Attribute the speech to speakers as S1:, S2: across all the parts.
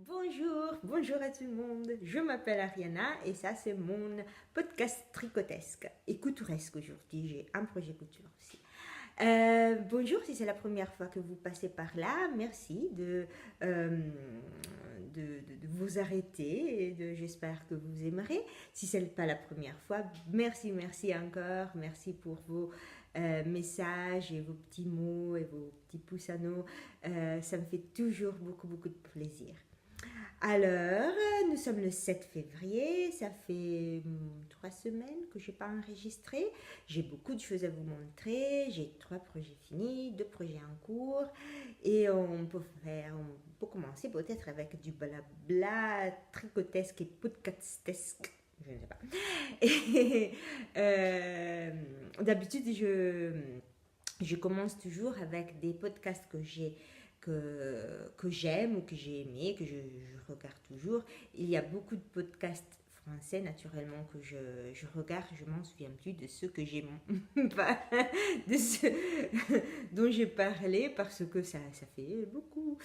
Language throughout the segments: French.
S1: Bonjour à tout le monde. Je m'appelle Ariana et ça c'est mon podcast tricotesque et couturesque aujourd'hui. J'ai un projet couture aussi. Bonjour si c'est la première fois que vous passez par là. Merci de vous arrêter et j'espère que vous aimerez. Si ce n'est pas la première fois, merci encore. Merci pour vos messages et vos petits mots et vos petits pouces à nous. Ça me fait toujours beaucoup de plaisir. Alors, nous sommes le 7 février, ça fait 3 semaines que je n'ai pas enregistré. J'ai beaucoup de choses à vous montrer, j'ai 3 projets finis, 2 projets en cours et on peut commencer peut-être avec du blabla tricotesque et podcastesque. Je ne sais pas. Et, d'habitude, je commence toujours avec des podcasts que j'aime ou que j'ai aimé, que je regarde toujours. Il y a beaucoup de podcasts français naturellement que je regarde, je m'en souviens plus de ceux que j'ai pas de ceux dont j'ai parlé parce que ça fait beaucoup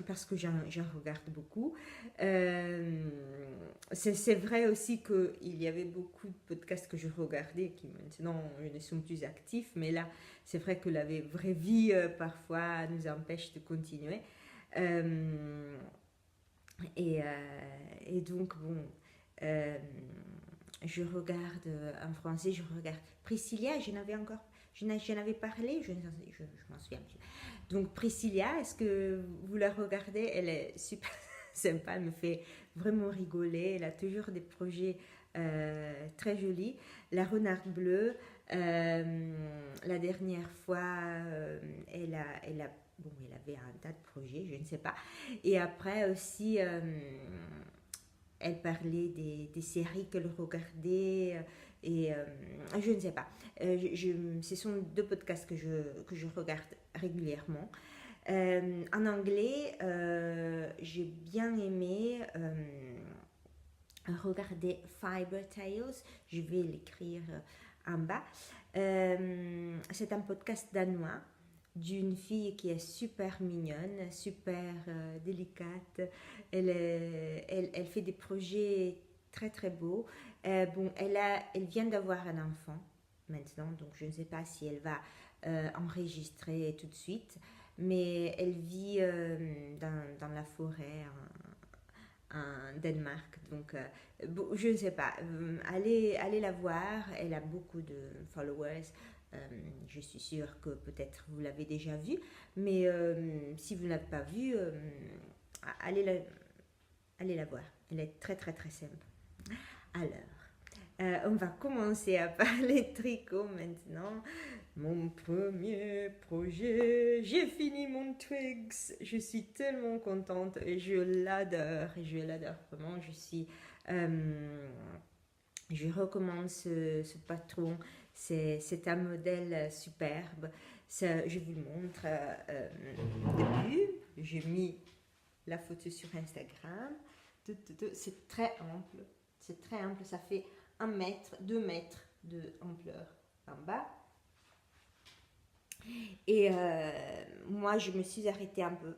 S1: parce que j'en regarde beaucoup. C'est vrai aussi qu'il y avait beaucoup de podcasts que je regardais qui maintenant ne sont plus actifs, mais là c'est vrai que la vraie vie parfois nous empêche de continuer. Euh, et donc, bon, euh, je regarde en français, je regarde Priscilla, j'en avais parlé, je m'en souviens plus. Donc, Priscilla, est-ce que vous la regardez? Elle est super sympa, elle me fait vraiment rigoler, elle a toujours des projets très jolis. La Renarde Bleue, la dernière fois, bon, elle avait un tas de projets, je ne sais pas. Et après aussi, elle parlait des séries qu'elle regardait et je ne sais pas. Ce sont 2 podcasts que je regarde régulièrement. En anglais, j'ai bien aimé regarder Fiber Tales. Je vais l'écrire en bas. C'est un podcast danois d'une fille qui est super mignonne, super délicate. Elle fait des projets très beaux. Bon, elle vient d'avoir un enfant maintenant, donc je ne sais pas si elle va enregistrer tout de suite, mais elle vit dans la forêt en Danemark. Donc, je ne sais pas. Allez la voir. Elle a beaucoup de followers. Je suis sûre que peut-être vous l'avez déjà vue. Mais si vous ne l'avez pas vue, allez la, allez la voir. Elle est très simple. Alors, on va commencer à parler tricot maintenant. Mon premier projet, j'ai fini mon Twigs. Je suis tellement contente et je l'adore vraiment. Je recommande ce patron. C'est un modèle superbe. Je vous le montre au début. J'ai mis la photo sur Instagram. C'est très ample. C'est très ample. Ça fait 1 mètre, 2 mètres de ampleur en bas. Et moi, je me suis arrêtée un peu.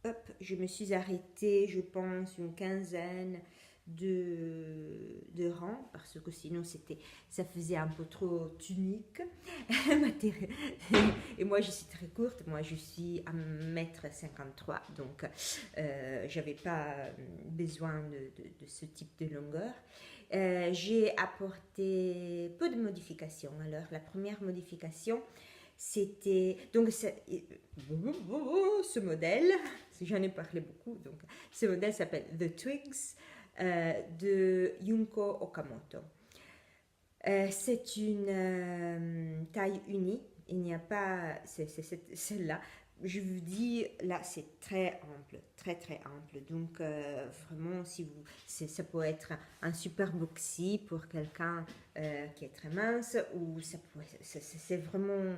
S1: Hop, je me suis arrêtée, je pense, une quinzaine de rangs, parce que sinon ça faisait un peu trop tunique. Et moi, je suis très courte, moi, je suis 1,53 m, donc j'avais pas besoin de ce type de longueur. J'ai apporté peu de modifications. Alors, la première modification, c'était donc ce modèle, j'en ai parlé beaucoup, donc ce modèle s'appelle The Twigs de Junko Okamoto. C'est une taille unie, il n'y a pas celle-là. Je vous dis, là, c'est très ample, très ample. Donc, vraiment, ça peut être un super boxy pour quelqu'un qui est très mince, ou c'est vraiment,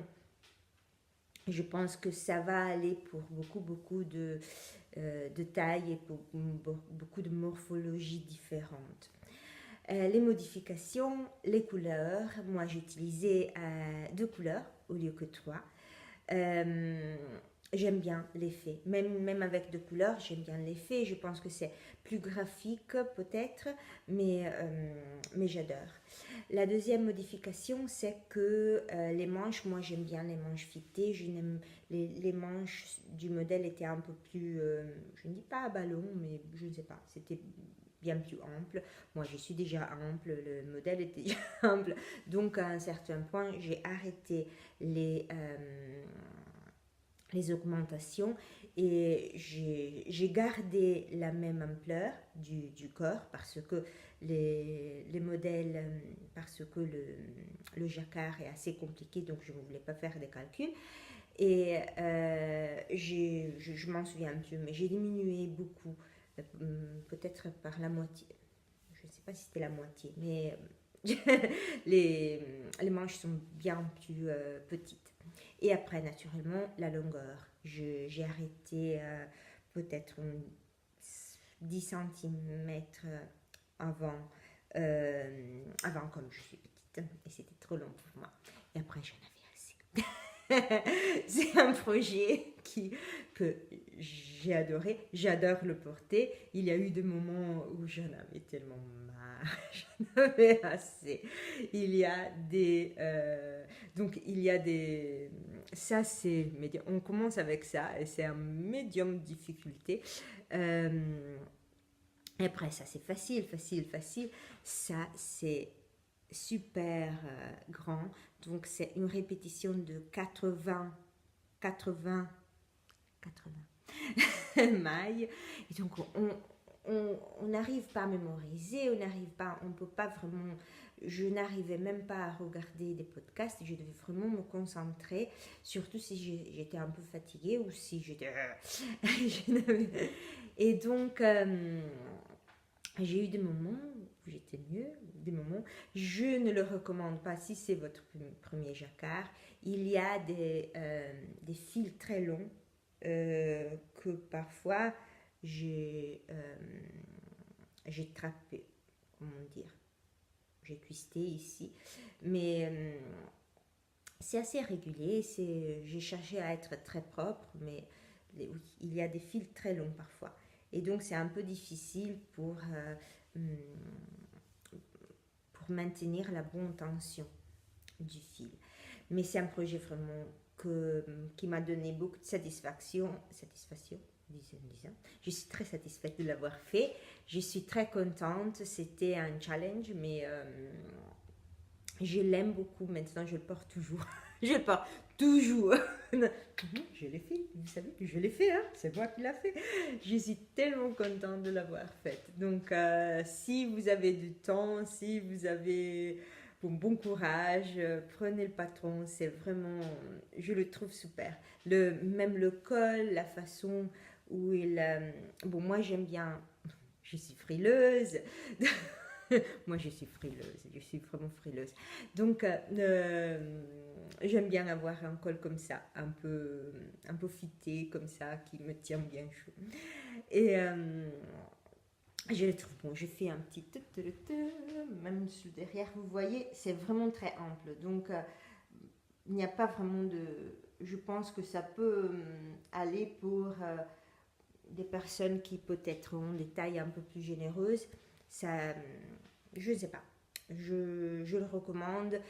S1: je pense que ça va aller pour beaucoup de tailles et pour beaucoup de morphologies différentes. Les modifications, les couleurs. Moi, j'ai utilisé 2 couleurs au lieu que 3. j'aime bien l'effet. Même avec de couleurs, j'aime bien l'effet. Je pense que c'est plus graphique peut-être, mais j'adore. La deuxième modification, c'est que les manches, moi j'aime bien les manches filetées. Les manches du modèle étaient un peu plus, je ne dis pas à ballon, mais je ne sais pas, c'était bien plus ample. Moi, je suis déjà ample, le modèle était déjà ample. Donc, à un certain point, j'ai arrêté les augmentations et j'ai gardé la même ampleur du corps parce que les modèles, parce que le jacquard est assez compliqué, donc je ne voulais pas faire des calculs. Et je m'en souviens plus, mais j'ai diminué beaucoup, peut-être par la moitié. Je ne sais pas si c'était la moitié, mais les, les manches sont bien plus petites. Et après, naturellement, la longueur. J'ai arrêté peut-être 10 cm avant, avant, comme je suis petite, et c'était trop long pour moi. Et après, j'en avais assez. C'est un projet que j'ai adoré. J'adore le porter. Il y a eu des moments où j'en avais tellement marre. J'en avais assez. Il y a des... donc, il y a des... Ça, c'est... On commence avec ça et c'est un médium difficulté. Après, ça, c'est facile. Ça, c'est super grand. Donc, c'est une répétition de 80 mailles. Et donc, on n'arrive pas à mémoriser, on peut pas vraiment... Je n'arrivais même pas à regarder des podcasts, je devais vraiment me concentrer, surtout si j'étais un peu fatiguée ou si j'étais... Et donc, j'ai eu des moments où j'étais mieux, des moments. Je ne le recommande pas si c'est votre premier jacquard. Il y a des fils très longs que parfois j'ai trappé, comment dire, j'ai twisté ici. Mais c'est assez régulier. J'ai cherché à être très propre, mais oui, il y a des fils très longs parfois. Et donc, c'est un peu difficile pour maintenir la bonne tension du fil. Mais c'est un projet vraiment qui m'a donné beaucoup de satisfaction. Disons. Je suis très satisfaite de l'avoir fait. Je suis très contente. C'était un challenge, mais je l'aime beaucoup. Maintenant, je le porte toujours. Je le porte toujours. Je l'ai fait. Vous savez que je l'ai fait. Hein, c'est moi qui l'ai fait. Je suis tellement contente de l'avoir faite. Donc, si vous avez du temps, si vous avez bon courage, prenez le patron. C'est vraiment, je le trouve super. Même le col, la façon où il... bon, moi, j'aime bien... Je suis frileuse. Moi, je suis vraiment frileuse. Donc, j'aime bien avoir un col comme ça, un peu fité, comme ça, qui me tient bien chaud. Et je le trouve bon. Je fais un petit... Même sous derrière, vous voyez, c'est vraiment très ample. Donc, il n'y a pas vraiment de... Je pense que ça peut aller pour des personnes qui peut-être ont des tailles un peu plus généreuses. Ça, je ne sais pas. Je le recommande.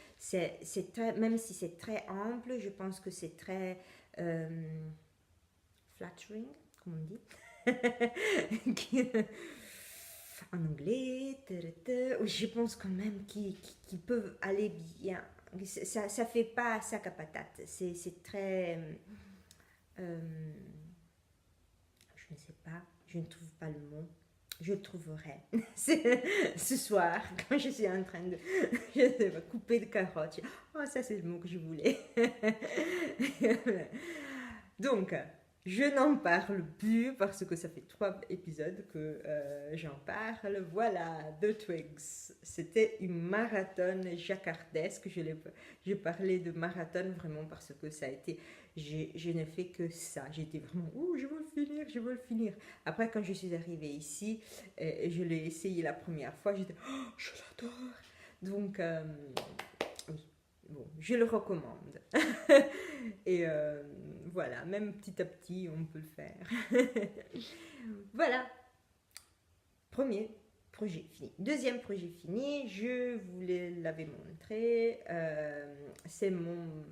S1: Même si c'est très ample, je pense que c'est très flattering, comme on dit. En anglais. Je pense quand même qu'ils peuvent aller bien. Ça fait pas sac à patate. C'est très... je ne sais pas. Je ne trouve pas le mot. Je le trouverai ce soir quand je suis en train de couper de carottes. Oh, ça c'est le mot que je voulais. Donc, je n'en parle plus parce que ça fait 3 épisodes que j'en parle. Voilà, The Twigs. C'était une marathon jacquardesque. J'ai parlé de marathon vraiment parce que ça a été... Je ne fais que ça. J'étais vraiment, je veux le finir. Après, quand je suis arrivée ici, je l'ai essayé la première fois. J'étais, je l'adore. Donc, oui, bon, je le recommande. Et voilà, même petit à petit, on peut le faire. Voilà, premier projet fini. Deuxième projet fini, je vous l'avais montré, c'est mon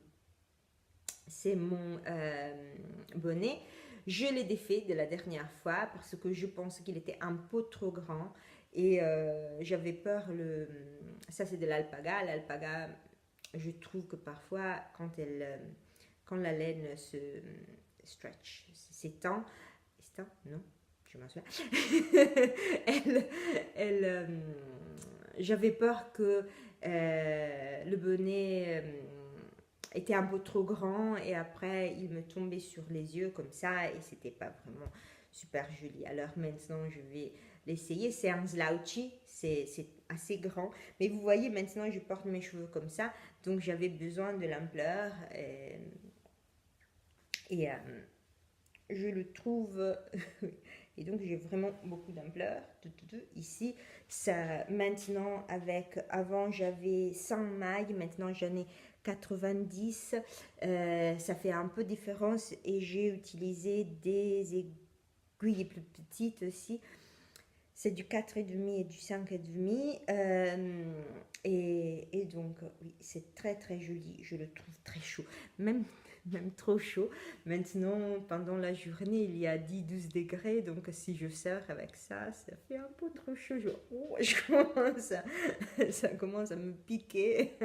S1: bonnet. Je l'ai défait de la dernière fois parce que je pense qu'il était un peu trop grand et j'avais peur. Ça, c'est de l'alpaga. L'alpaga, je trouve que parfois, quand la laine se s'étend, non, je m'en souviens, j'avais peur que le bonnet était un peu trop grand et après il me tombait sur les yeux comme ça et c'était pas vraiment super joli. Alors maintenant je vais l'essayer. C'est un slouchy, c'est assez grand, mais vous voyez maintenant je porte mes cheveux comme ça, donc j'avais besoin de l'ampleur et je le trouve et donc j'ai vraiment beaucoup d'ampleur ici. Ça maintenant, avant j'avais 100 mailles, maintenant j'en ai 90. Ça fait un peu différence et j'ai utilisé des aiguilles plus petites aussi. C'est du 4,5 et du 5,5. Et donc, oui, c'est très très joli. Je le trouve très chaud. Même trop chaud. Maintenant, pendant la journée, il y a 10-12 degrés. Donc, si je sors avec ça, ça fait un peu trop chaud. Ça commence à me piquer.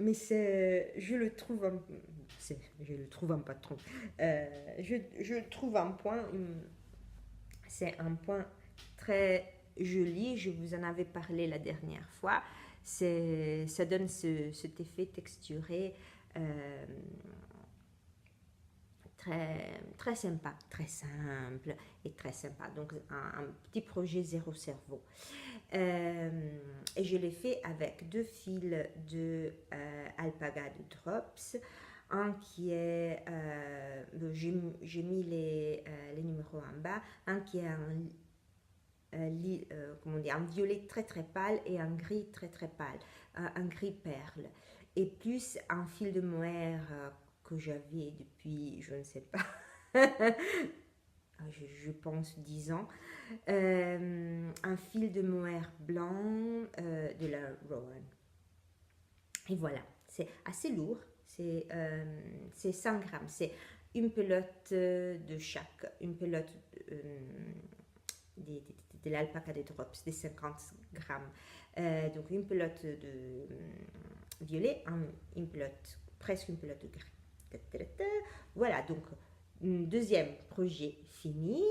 S1: Mais je le trouve un patron. Je le trouve un point. C'est un point très joli. Je vous en avais parlé la dernière fois. Ça donne cet effet texturé très, très sympa, très simple et très sympa. Donc un petit projet zéro cerveau. Et je l'ai fait avec 2 fils de alpaga de Drops. Un qui est, j'ai mis les numéros en bas, un qui est un violet très très pâle et un gris très très pâle, un gris perle. Et plus un fil de mohair que j'avais depuis, je ne sais pas, je pense 10 ans, un fil de mohair blanc de la Rowan. Et voilà, c'est assez lourd, c'est 100 grammes, c'est une pelote de chaque, une pelote de l'alpaca des drops, des 50 grammes. Donc une pelote de violet, presque une pelote de gris. Voilà, donc deuxième projet fini.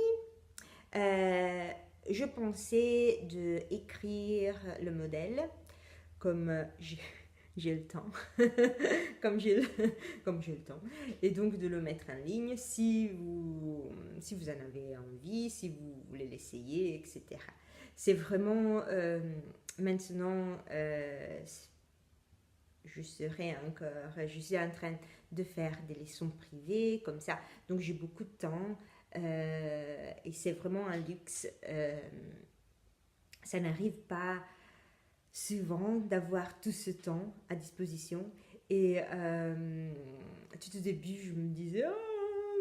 S1: Je pensais d'écrire le modèle comme j'ai le temps, comme j'ai le temps, et donc de le mettre en ligne si vous en avez envie, si vous voulez l'essayer, etc. C'est vraiment maintenant, je suis en train de faire des leçons privées comme ça, donc j'ai beaucoup de temps et c'est vraiment un luxe. Ça n'arrive pas souvent d'avoir tout ce temps à disposition et tout au début je me disais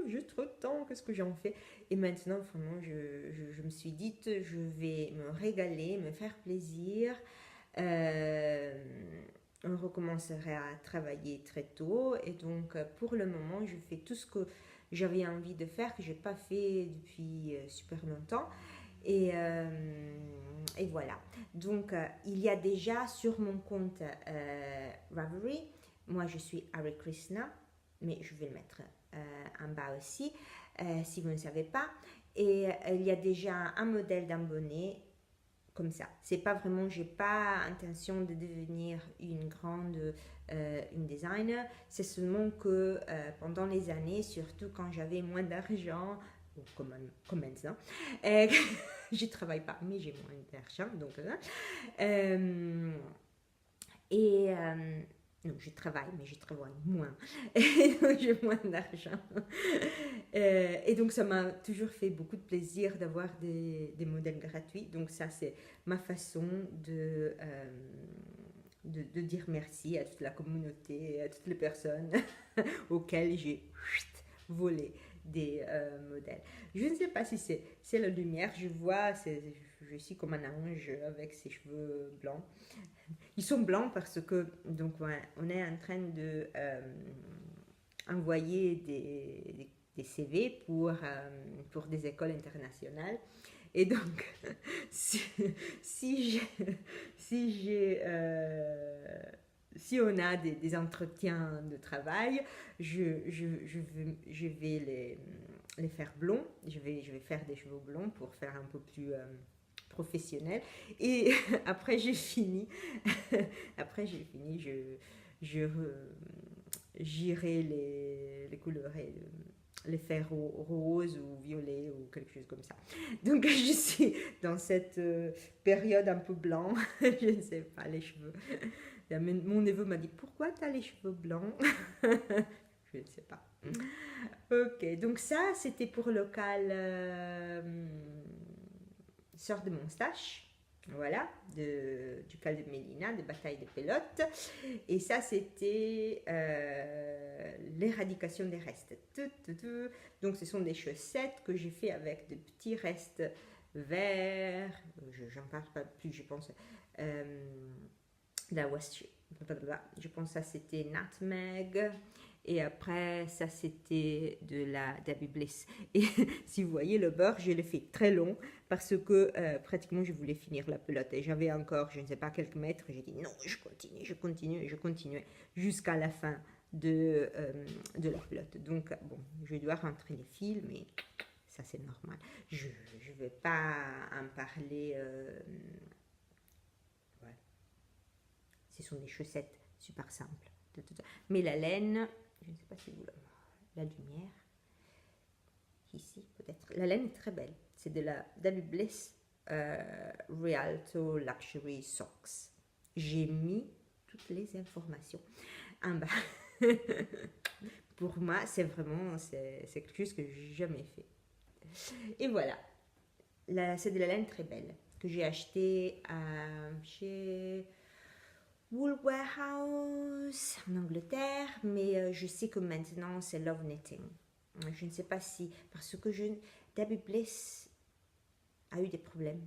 S1: j'ai trop de temps, qu'est-ce que j'en fais, et maintenant vraiment je me suis dit je vais me régaler, me faire plaisir. On recommencerait à travailler très tôt et donc pour le moment je fais tout ce que j'avais envie de faire, que j'ai pas fait depuis super longtemps. Et voilà. Donc, il y a déjà sur mon compte Ravelry, moi je suis Hare Krishna, mais je vais le mettre en bas aussi, si vous ne savez pas. Et il y a déjà un modèle d'un bonnet comme ça. C'est pas vraiment, j'ai pas intention de devenir une grande une designer. C'est seulement que pendant les années, surtout quand j'avais moins d'argent, comme maintenant, je travaille pas, mais j'ai moins d'argent, donc non, je travaille, mais je travaille moins. Et donc, j'ai moins d'argent. Et donc, ça m'a toujours fait beaucoup de plaisir d'avoir des modèles gratuits. Donc, ça, c'est ma façon de dire merci à toute la communauté, à toutes les personnes auxquelles j'ai volé des modèles. Je ne sais pas si c'est la lumière, je vois, je suis comme un ange avec ses cheveux blancs. Ils sont blancs parce que donc ouais, on est en train de envoyer des CV pour des écoles internationales. Et donc, si si on a des entretiens de travail, je vais les faire blonds. Je vais faire des cheveux blonds pour faire un peu plus professionnel. Et après, j'ai fini. Après, j'ai fini. J'irai les colorer, les faire rose ou violet ou quelque chose comme ça. Donc je suis dans cette période un peu blanc, je ne sais pas, les cheveux. Mon neveu m'a dit, pourquoi tu as les cheveux blancs? Je ne sais pas. Ok, donc ça c'était pour le cal Sœur de mon stache. Voilà, du cal de Mélina, de bataille de pelote. Et ça, c'était l'éradication des restes. Donc, ce sont des chaussettes que j'ai fait avec de petits restes verts. J'en parle pas plus, je pense. La West, je pense que ça, c'était Nutmeg. Et après, ça, c'était de la Debbie Bliss. Et si vous voyez, le beurre, je l'ai fait très long parce que pratiquement, je voulais finir la pelote. Et j'avais encore, je ne sais pas, quelques mètres. J'ai dit non, je continuais jusqu'à la fin de la pelote. Donc, bon, je dois rentrer les fils, mais ça, c'est normal. Je ne vais pas en parler. Voilà. Ce sont des chaussettes super simples. Mais la laine, je ne sais pas si vous la lumière, ici peut-être. La laine est très belle. C'est de la Debbie Bliss Rialto Luxury Socks. J'ai mis toutes les informations en bas. Pour moi, c'est quelque chose que j'ai jamais fait. Et voilà. C'est de la laine très belle que j'ai acheté chez Wool Warehouse en Angleterre, mais je sais que maintenant c'est Love Knitting. Je ne sais pas si, parce que Debbie Bliss a eu des problèmes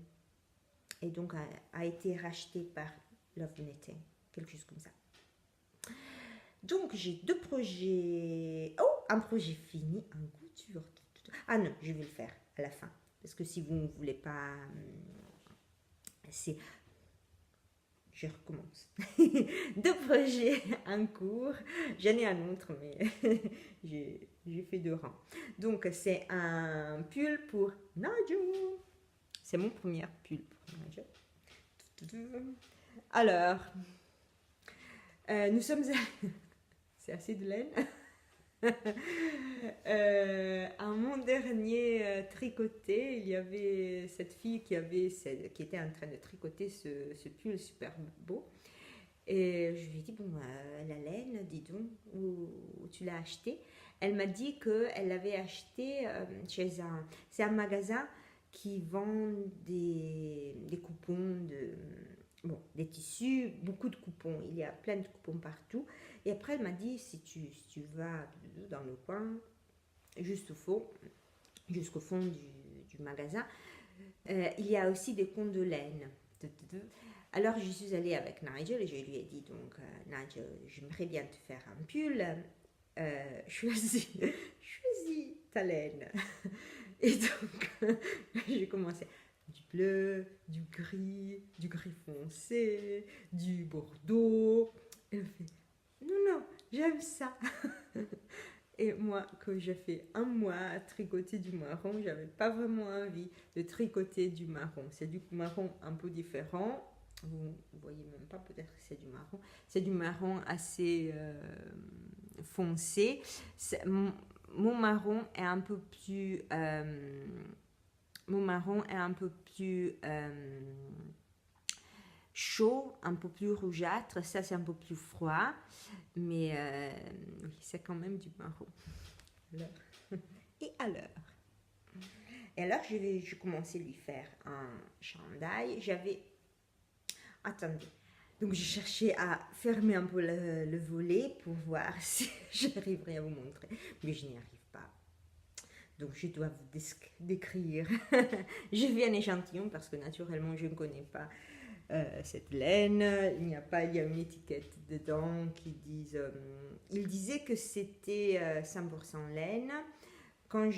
S1: et donc a été racheté par Love Knitting, quelque chose comme ça. Donc j'ai 2 projets. Oh, un projet fini en couture. Ah non, je vais le faire à la fin. Parce que si vous ne voulez pas... Je recommence. 2 projets en cours. J'en ai un autre, mais j'ai fait 2 rangs. Donc, c'est un pull pour Nigel. C'est mon premier pull pour Nigel. Alors, nous sommes... C'est assez de laine. À mon dernier tricoté, il y avait cette fille qui était en train de tricoter ce pull super beau. Et je lui ai dit, bon, la laine, dis donc, où tu l'as acheté? Elle m'a dit qu'elle l'avait acheté c'est un magasin qui vend des coupons des tissus, beaucoup de coupons. Il y a plein de coupons partout. Et après, elle m'a dit, si tu vas dans le coin, jusqu'au fond du magasin, il y a aussi des comptes de laine. Alors, je suis allée avec Nigel et je lui ai dit, donc, Nigel, j'aimerais bien te faire un pull. Choisis ta laine. Et donc, j'ai commencé du bleu, du gris foncé, du bordeaux. Et elle fait, non, j'aime ça. Et moi, quand j'ai fait un mois à tricoter du marron, j'avais pas vraiment envie de tricoter du marron. C'est du marron un peu différent. Vous voyez même pas, peut-être que c'est du marron. C'est du marron assez foncé. Mon marron est un peu plus... chaud, un peu plus rougeâtre. Ça, c'est un peu plus froid. Mais oui, c'est quand même du marron. Et alors, je commençais à lui faire un chandail. Attendez, Donc j'ai cherché à fermer un peu le volet pour voir si j'arriverais à vous montrer, mais je n'y arrive pas. Donc je dois vous décrire. Je fais un échantillon parce que naturellement je ne connais pas cette laine. Il y a une étiquette dedans qui disent. Il disait que c'était 100% laine. Quand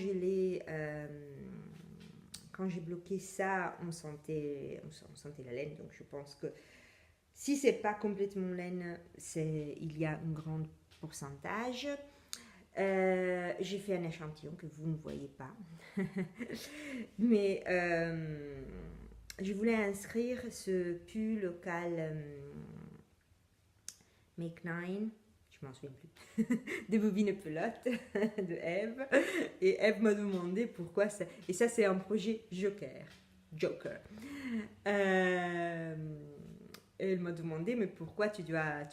S1: quand j'ai bloqué ça, on sentait la laine. Donc je pense que si c'est pas complètement laine, il y a un grand pourcentage. J'ai fait un échantillon que vous ne voyez pas. Mais je voulais inscrire ce pull local Make Nine, je m'en souviens plus, des bobines pelotes de Eve. Et Eve m'a demandé pourquoi ça. Et ça, c'est un projet Joker. Elle m'a demandé, mais pourquoi tu dois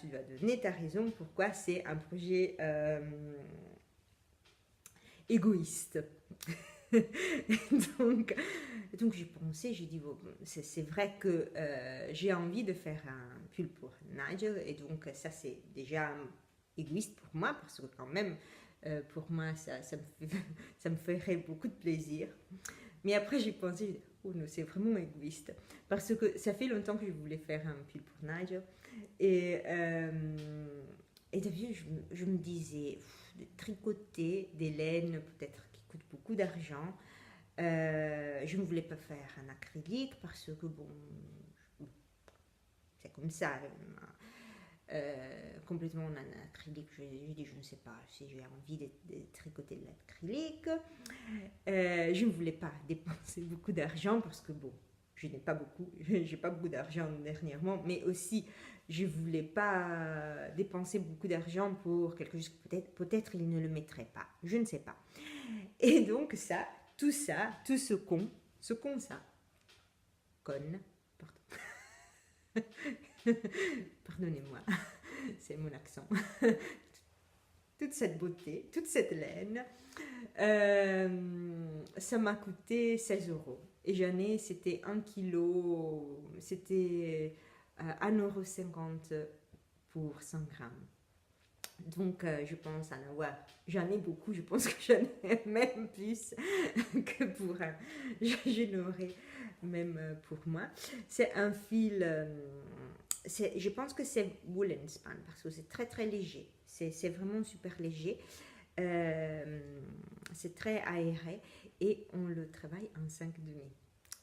S1: donner ta raison, pourquoi c'est un projet égoïste. donc j'ai pensé, j'ai dit, bon, c'est vrai que j'ai envie de faire un pull pour Nigel, et donc ça c'est déjà égoïste pour moi, parce que quand même, pour moi, ça me ferait beaucoup de plaisir. Mais après j'ai pensé, oh non, c'est vraiment égoïste, parce que ça fait longtemps que je voulais faire un pull pour Nigel, et d'habitude je me disais, de tricoter des laines peut-être qui coûtent beaucoup d'argent. Je ne voulais pas faire un acrylique parce que bon, c'est comme ça. Complètement en acrylique, j'ai dit je ne sais pas si j'ai envie de tricoter de l'acrylique. Je ne voulais pas dépenser beaucoup d'argent parce que bon, j'ai pas beaucoup d'argent dernièrement, mais aussi je voulais pas dépenser beaucoup d'argent pour quelque chose que peut-être il ne le mettrait pas, je ne sais pas. Et donc tout ce conne, pardon. Pardonnez-moi, c'est mon accent. Toute cette beauté, toute cette laine, ça m'a coûté 16 €. Et c'était 1 kilo, c'était 1,50 € pour 100 grammes. Donc je pense en avoir, j'en ai beaucoup, je pense que j'en ai même plus que pour un, j'en aurais même pour moi. C'est un fil, je pense que c'est Woolen Span parce que c'est très très léger, c'est vraiment super léger, c'est très aéré et on le travaille en 5,5.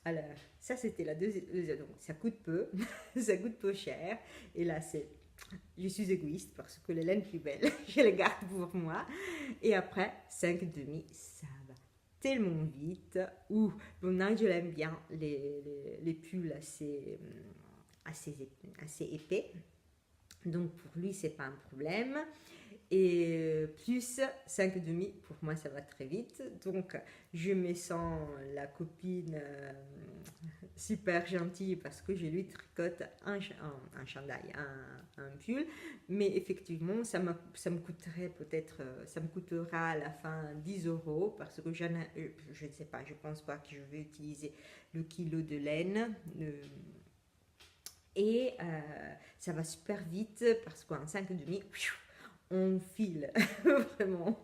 S1: Alors ça c'était la deuxième, donc ça coûte peu, ça coûte peu cher, et là je suis égoïste parce que la laine plus belle, je la garde pour moi. Et après, 5,5, ça va tellement vite. Bon, je l'aime bien, les pulls assez épais. Donc pour lui, c'est pas un problème. Et plus 5,5, pour moi, ça va très vite. Donc je me sens la copine super gentille parce que je lui tricote un chandail, un pull. Mais effectivement, ça me coûterait peut-être, ça me coûtera à la fin 10 € parce que je ne sais pas, je pense pas que je vais utiliser le kilo de laine. Et ça va super vite parce qu'en 5,5, on file. Vraiment,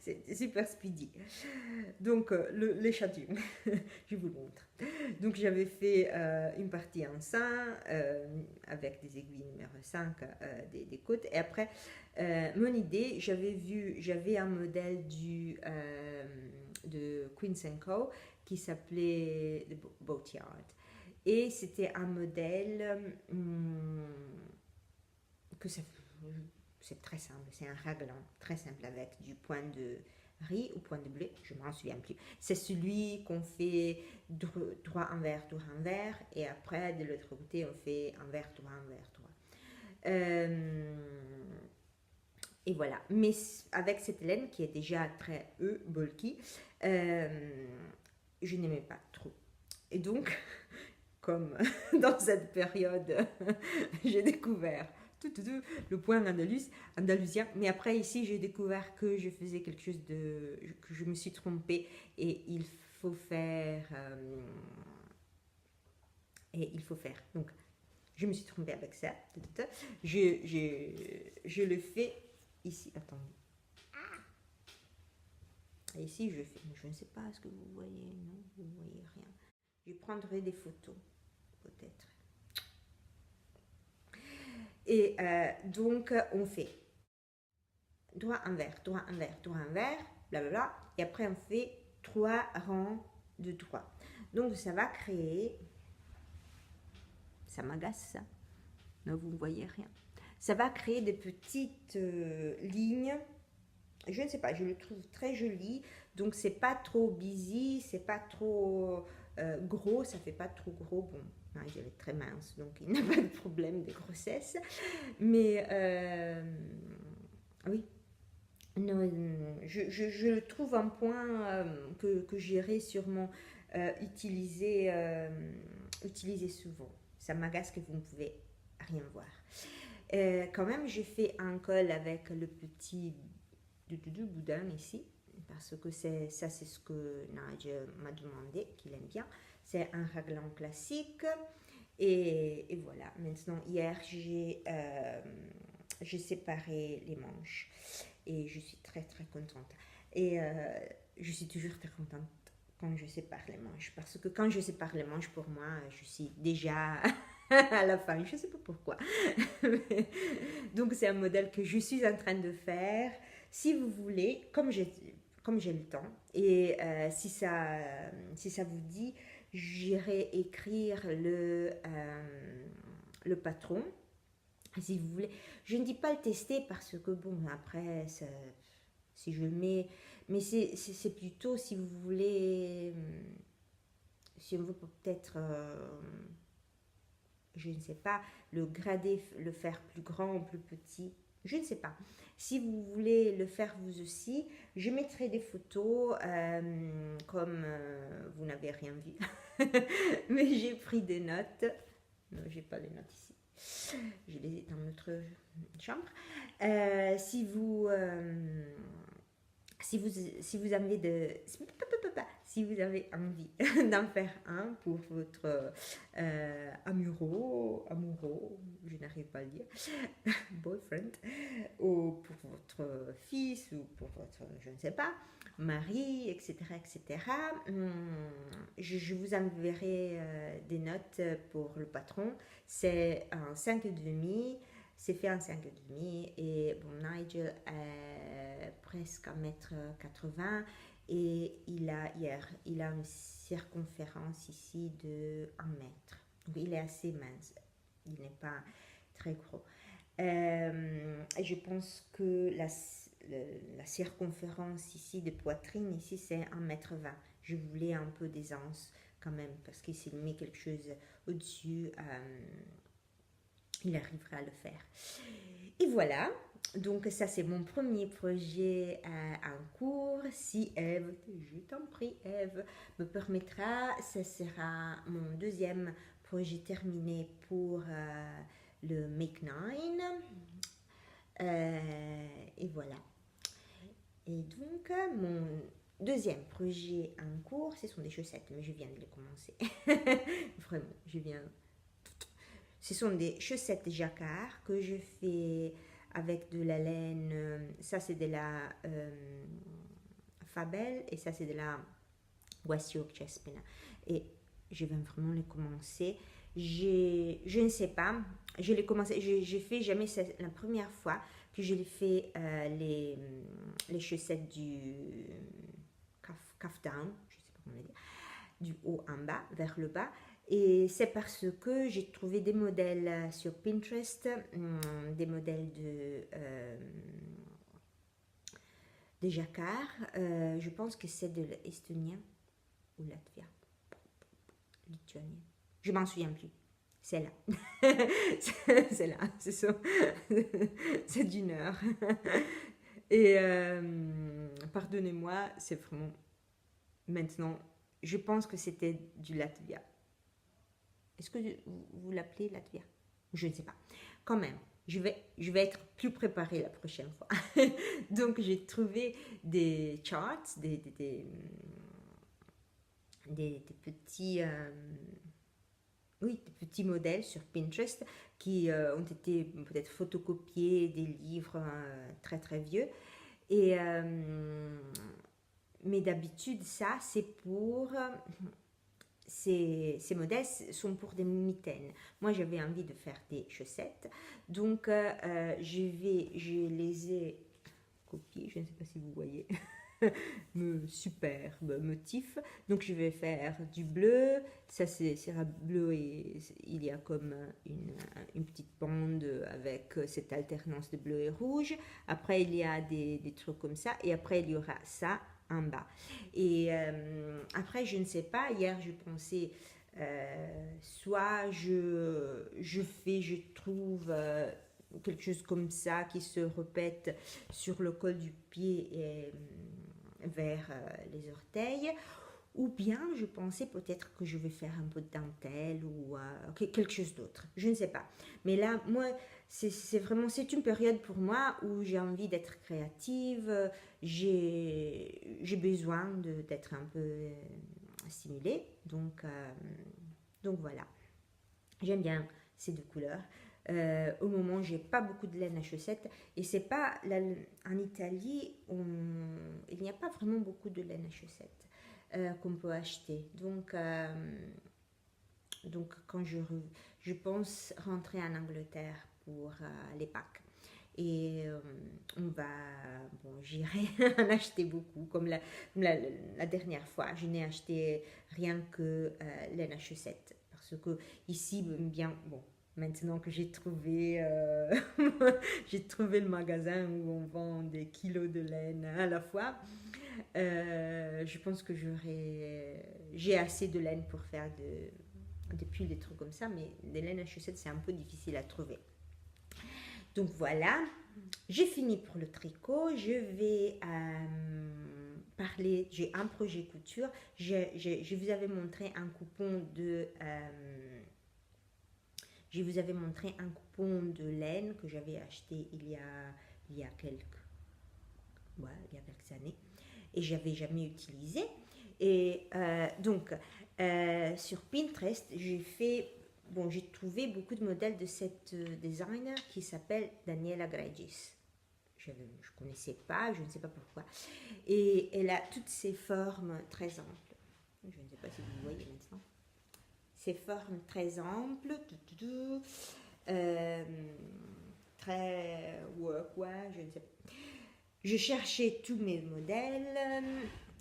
S1: c'est super speedy. Donc l'échantillon, je vous le montre. Donc j'avais fait une partie en 5 avec des aiguilles numéro 5 des côtes. Et après, mon idée, j'avais un modèle de Queen & Co qui s'appelait The Boatyard. Et c'était un modèle que c'est très simple, c'est un raglan très simple avec du point de riz ou point de bleu, je ne m'en souviens plus. C'est celui qu'on fait droit envers, et après de l'autre côté on fait envers, droit, et voilà. Mais avec cette laine qui est déjà très bulky, je n'aimais pas trop. Et donc, comme dans cette période, j'ai découvert le point andalousien. Mais après, ici, j'ai découvert que je faisais quelque chose que je me suis trompée, et il faut faire. Donc, Je me suis trompée avec ça. Je le fais ici. Attendez. Et ici, je ne sais pas ce que vous voyez. Non, vous ne voyez rien. Je prendrai des photos, peut-être. Et donc, on fait droit envers, droit envers, droit envers, blablabla. Et après, on fait 3 rangs de droits. Donc, ça va créer... Ça m'agace, ça. Non, vous ne voyez rien. Ça va créer des petites lignes. Je ne sais pas, je le trouve très joli. Donc, c'est pas trop busy, c'est pas trop gros, ça fait pas trop gros. Bon, il est très mince, donc il n'a pas de problème de grossesse. Mais oui, non, je le trouve un point que j'irai sûrement utiliser souvent. Ça m'agace que vous ne pouvez rien voir. Quand même, j'ai fait un col avec le petit boudin ici, parce que c'est ce que Nigel m'a demandé, qu'il aime bien. C'est un raglan classique. Et voilà, maintenant, hier, j'ai séparé les manches. Et je suis très, très contente. Et je suis toujours très contente quand je sépare les manches. Parce que quand je sépare les manches, pour moi, je suis déjà à la fin. Je ne sais pas pourquoi. Donc, c'est un modèle que je suis en train de faire. Si vous voulez, comme j'ai le temps, et si ça vous dit, j'irai écrire le patron. Si vous voulez, je ne dis pas le tester parce que bon, après, si je le mets, mais c'est plutôt si vous voulez, si on veut peut-être, je ne sais pas, le grader, le faire plus grand ou plus petit, je ne sais pas. Si vous voulez le faire vous aussi, je mettrai des photos, comme vous n'avez rien vu, mais j'ai pris des notes. Non, j'ai pas les notes ici. Je les ai dans notre chambre. Si vous avez envie d'en faire un pour votre amoureux, je n'arrive pas à le dire, boyfriend, ou pour votre fils, ou pour votre, je ne sais pas, mari, etc., etc. Je vous enverrai des notes pour le patron. C'est un 5,5. C'est fait en 5,5 et bon, Nigel est presque 1m80 et il a une circonférence ici de 1 mètre. Donc il est assez mince, il n'est pas très gros. Et je pense que la circonférence ici de poitrine, ici c'est 1m20. Je voulais un peu d'aisance quand même parce qu'il s'il met quelque chose au-dessus, il arrivera à le faire. Et voilà, donc ça c'est mon premier projet en cours. Si Eve, je t'en prie Eve, me permettra, ce sera mon deuxième projet terminé pour le Make 9. Et voilà. Et donc mon deuxième projet en cours, ce sont des chaussettes, mais je viens de les commencer. Vraiment, ce sont des chaussettes jacquard que je fais avec de la laine. Ça, c'est de la Fabel et ça, c'est de la West Yorkshire Spinner. Et je vais vraiment les commencer. Je ne sais pas. Je l'ai commencé. Je fais jamais. C'est la première fois que je l'ai fait les chaussettes du calf down. Je ne sais pas comment dire. Du haut en bas vers le bas. Et c'est parce que j'ai trouvé des modèles sur Pinterest, des modèles de jacquard. Je pense que c'est de l'estonien ou latvien, lituanien. Je m'en souviens plus. C'est là. C'est là. C'est d'une heure. Et pardonnez-moi, c'est vraiment... Maintenant, je pense que c'était du latvien. Est-ce que vous l'appelez latvien? Je ne sais pas. Quand même, je vais être plus préparée la prochaine fois. Donc, j'ai trouvé des charts, des petits... oui, des petits modèles sur Pinterest qui ont été peut-être photocopiés des livres très très vieux. Et, mais d'habitude, ça, c'est pour... ces modèles sont pour des mitaines. Moi, j'avais envie de faire des chaussettes. Donc, je les ai copiées. Je ne sais pas si vous voyez. Superbe motif. Donc, je vais faire du bleu. Ça, c'est bleu et il y a comme une petite bande avec cette alternance de bleu et rouge. Après, il y a des trucs comme ça. Et après, il y aura ça en bas. Et après, je ne sais pas, hier je pensais, soit je trouve quelque chose comme ça qui se répète sur le col du pied et vers les orteils, ou bien je pensais peut-être que je vais faire un peu de dentelle ou quelque chose d'autre. Je ne sais pas. Mais là, moi, c'est vraiment, c'est une période pour moi où j'ai envie d'être créative. J'ai besoin d'être un peu stimulée. Donc voilà. J'aime bien ces deux couleurs. Au moment, j'ai pas beaucoup de laine à chaussettes et c'est pas en Italie, il n'y a pas vraiment beaucoup de laine à chaussettes qu'on peut acheter. Donc quand je pense rentrer en Angleterre pour les Pâques. Et j'irai en acheter beaucoup, comme la dernière fois. Je n'ai acheté rien que laine à chaussettes. Parce que ici, bien, bon, maintenant que j'ai trouvé, j'ai trouvé le magasin où on vend des kilos de laine à la fois, je pense que j'ai assez de laine pour faire des pulls, des trucs comme ça, mais des laines à chaussettes, c'est un peu difficile à trouver. Donc voilà, j'ai fini pour le tricot. Je vais parler, j'ai un projet couture. Je vous avais montré un coupon de... je vous avais montré un coupon de laine que j'avais acheté il y a quelques années et j'avais jamais utilisé. Et donc, sur Pinterest, j'ai trouvé beaucoup de modèles de cette designer qui s'appelle Daniela Gregis. Je ne connaissais pas, je ne sais pas pourquoi. Et elle a toutes ces formes très amples. Je ne sais pas si vous voyez maintenant. Ces formes très amples, très je ne sais pas. Je cherchais tous mes modèles.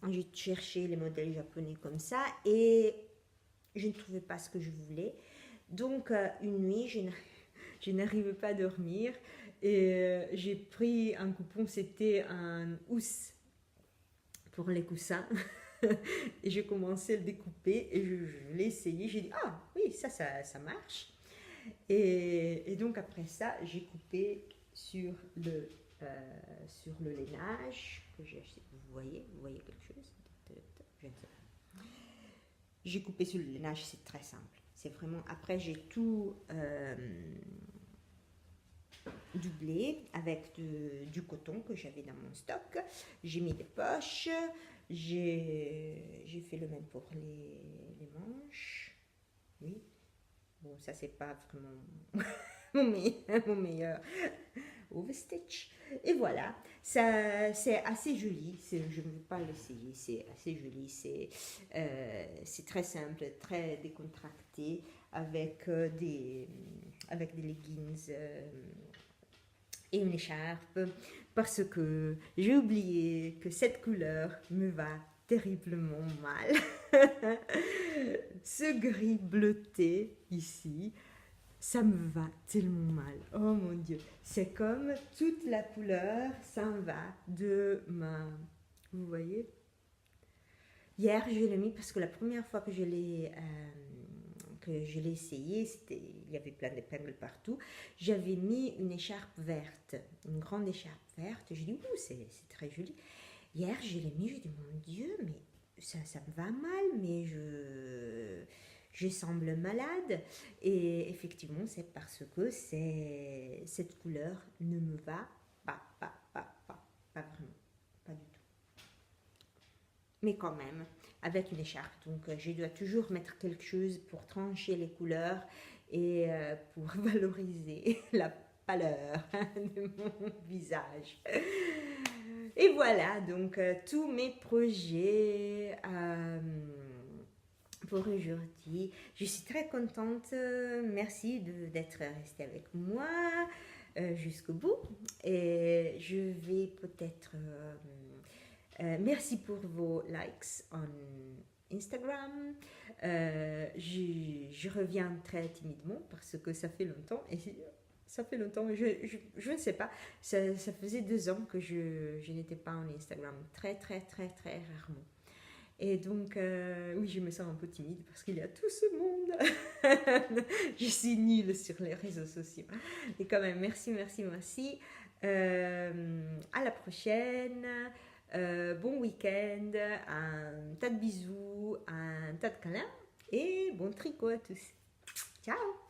S1: J'ai cherché les modèles japonais comme ça et je ne trouvais pas ce que je voulais. Donc, une nuit, je n'arrivais pas à dormir et j'ai pris un coupon, c'était un housse pour les coussins. Et j'ai commencé à le découper et je l'ai essayé. J'ai dit, ah oui, ça marche. Et donc, après ça, j'ai coupé sur le lainage que j'ai acheté. Vous voyez quelque chose? Je ne sais pas. J'ai coupé sur le lainage, c'est très simple. C'est vraiment. Après, j'ai tout doublé avec du coton que j'avais dans mon stock. J'ai mis des poches. J'ai fait le même pour les manches. Oui. Bon, ça, c'est pas vraiment mon meilleur overstitch. Et voilà, ça, c'est assez joli. Je ne veux pas l'essayer, c'est assez joli. C'est très simple, très décontracté, avec des leggings et une écharpe, parce que j'ai oublié que cette couleur me va terriblement mal. Ce gris bleuté ici, ça me va tellement mal. Oh mon Dieu. C'est comme toute la couleur s'en va de ma... Vous voyez? Hier, je l'ai mis parce que la première fois que je l'ai essayé, il y avait plein d'épingles partout. J'avais mis une écharpe verte, une grande écharpe verte. J'ai dit, ouh, c'est très joli. Hier, je l'ai mis, j'ai dit, mon Dieu, mais ça me va mal, mais je semble malade. Et effectivement, c'est parce que cette couleur ne me va pas vraiment, pas du tout. Mais quand même, avec une écharpe. Donc, je dois toujours mettre quelque chose pour trancher les couleurs et pour valoriser la pâleur de mon visage. Et voilà, donc tous mes projets pour aujourd'hui. Je suis très contente. Merci d'être resté avec moi jusqu'au bout. Et je vais peut-être... merci pour vos likes en Instagram. Je reviens très timidement parce que ça fait longtemps. Et ça fait longtemps, je ne sais pas. Ça faisait 2 ans que je n'étais pas en Instagram. Très, très, très, très rarement. Et donc, oui, je me sens un peu timide parce qu'il y a tout ce monde. Je suis nulle sur les réseaux sociaux. Et quand même, merci, merci, merci. À la prochaine. Bon week-end. Un tas de bisous, un tas de câlins. Et bon tricot à tous. Ciao!